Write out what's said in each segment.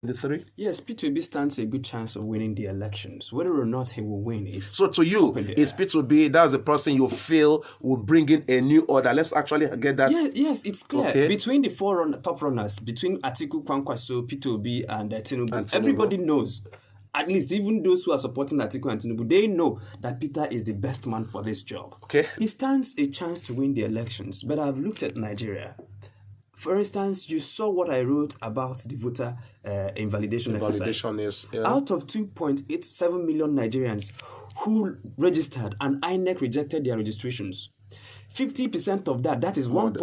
The three? Yes, P2B stands a good chance of winning the elections. Whether or not he will win is... So to you, is P2B, that's the person you feel will bring in a new order? Let's actually get that. Yes, it's clear. Okay. Between the top runners, between Atiku, Kwankwaso, P2B, and Tinubu, everybody knows. At least even those who are supporting Atiku and Tinubu, they know that Peter is the best man for this job. Okay. He stands a chance to win the elections, but I've looked at Nigeria. For instance, you saw what I wrote about the voter invalidation exercise. Out of 2.87 million Nigerians who registered and INEC rejected their registrations, 50% of that is more than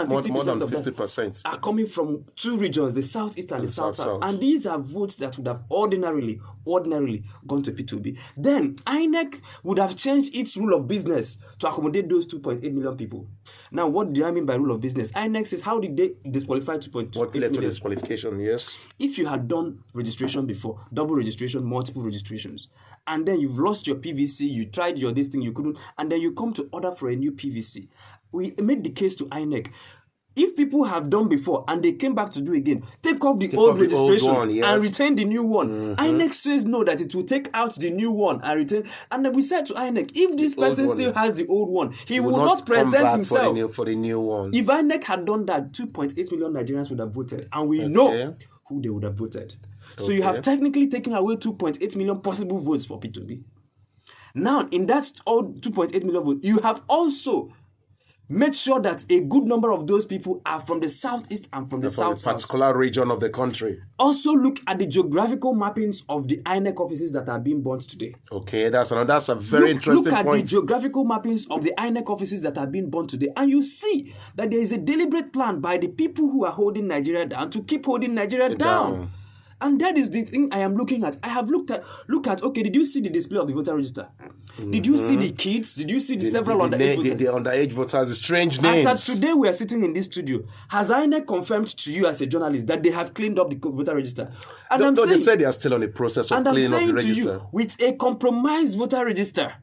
50% of 50% are coming from two regions, the southeast and the south. And these are votes that would have ordinarily gone to P2B. Then INEC would have changed its rule of business to accommodate those 2.8 million people. Now, what do I mean by rule of business? INEC says, how did they disqualify 2.8 million? What led to disqualification, yes? If you had done registration before, double registration, multiple registrations, and then you've lost your PVC, you tried your this thing, you couldn't, and then you come to order for a new PVC. We made the case to INEC. If people have done before and they came back to do again, take off the old registration and retain the new one. INEC says no, that it will take out the new one and retain. And then we said to INEC, if this person still has the old one, he will not present himself for the new one. If INEC had done that, 2.8 million Nigerians would have voted, and we know who they would have voted. So you have technically taken away 2.8 million possible votes for P2B. Now, in that all 2.8 million votes, you have also made sure that a good number of those people are from the southeast and from the south. Particular region of the country. Also look at the geographical mappings of the INEC offices that are being burnt today. Okay, that's a very interesting point. Look at the geographical mappings of the INEC offices that are being burnt today, and you see that there is a deliberate plan by the people who are holding Nigeria down to keep holding Nigeria down. And that is the thing I am looking at. I have look at, okay, did you see the display of the voter register? Did you see the kids? Did you see the several underage voters? The underage voters, strange names. As of today, we are sitting in this studio. Has INEC confirmed to you as a journalist that they have cleaned up the voter register? And they said they are still on the process of cleaning up the register. To you, with a compromised voter register,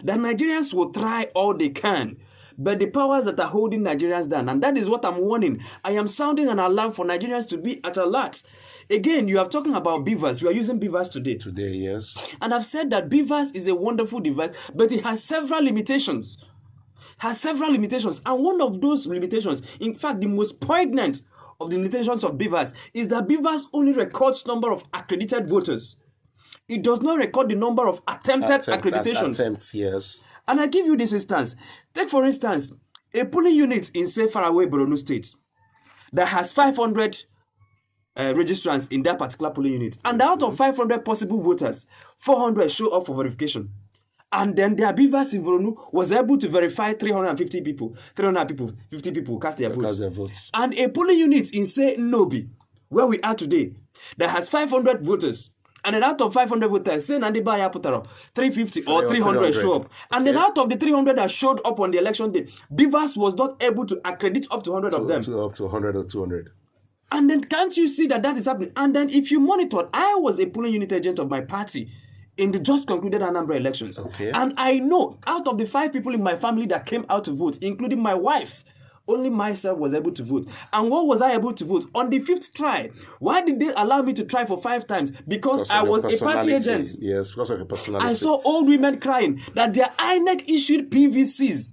the Nigerians will try all they can. But the powers that are holding Nigerians down, and that is what I'm warning. I am sounding an alarm for Nigerians to be at alert. Again, you are talking about BVAS. We are using BVAS today. Today, yes. And I've said that BVAS is a wonderful device, but it has several limitations. And one of those limitations, in fact, the most poignant of the limitations of BVAS, is that BVAS only records number of accredited voters. It does not record the number of attempted accreditations. Attempts, yes. And I give you this instance. Take, for instance, a polling unit in, say, faraway Borno State that has 500 registrants in that particular polling unit. And out of 500 possible voters, 400 show up for verification. And then their BVAS in Borno was able to verify 350 people. 50 people cast their votes. And a polling unit in, say, Nobi, where we are today, that has 500 voters. And then out of 500 voters, say Nandi Baya Putaro, 350 or 300 show up. And then out of the 300 that showed up on the election day, BVAS was not able to accredit up to 100 of them. Up to 100 or 200. And then can't you see that is happening? And then if you monitor, I was a polling unit agent of my party in the just concluded Anambra elections. Okay. And I know out of the 5 people in my family that came out to vote, including my wife, only myself was able to vote. And what was I able to vote? On the 5th try. Why did they allow me to try for 5 times? Because I was a party agent. Yes, because of your personality. I saw old women crying that their INEC issued PVCs.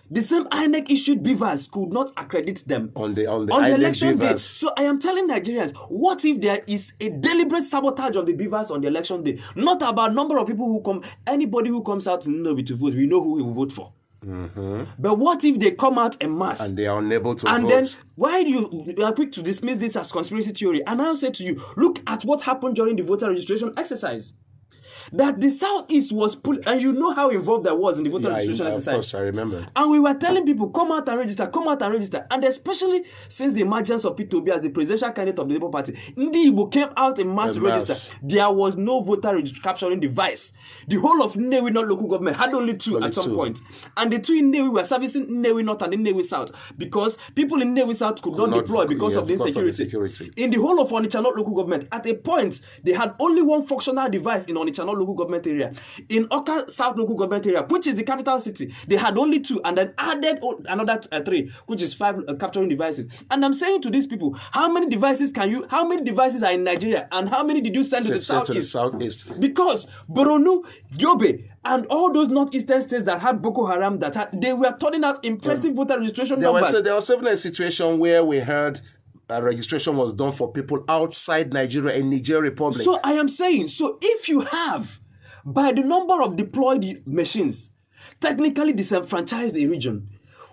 The same INEC issued BVAS could not accredit them on the election day. So I am telling Nigerians, what if there is a deliberate sabotage of the BVAS on the election day? Not about number of people who come. Anybody who comes out to vote, we know who we will vote for. But what if they come out en masse and they are unable to vote? And then why do you are quick to dismiss this as conspiracy theory? And I'll say to you, look at what happened during the voter registration exercise. That the Southeast was pulled, and you know how involved I was in the voter registration exercise. Of course, I remember. And we were telling people, come out and register. And especially since the emergence of P2B as the presidential candidate of the Labour Party, Ndi Igbo came out in mass to register. There was no voter capturing device. The whole of Nnewi North local government had only 2 at some point. And the 2 in Nnewi were servicing Nnewi North and Nnewi South because people in Nnewi South could not deploy because of the insecurity. In the whole of Onitsha North local government, at a point, they had only 1 functional device in Onitsha North local government area. In Oka South local government area, which is the capital city, they had only 2 and then added another 3, which is 5 capturing devices. And I'm saying to these people, how many devices are in Nigeria and how many did you send to the southeast? Because Borno, Yobe, and all those northeastern states that had Boko Haram, they were turning out impressive voter registration numbers. There was even a situation where we heard registration was done for people outside Nigeria in Niger Republic. So I am saying, if you have, by the number of deployed machines, technically disenfranchised a region,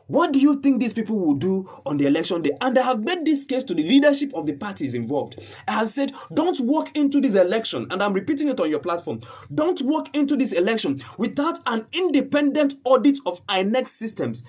what do you think these people will do on the election day? And I have made this case to the leadership of the parties involved. I have said, don't walk into this election, and I'm repeating it on your platform, don't walk into this election without an independent audit of INEC systems.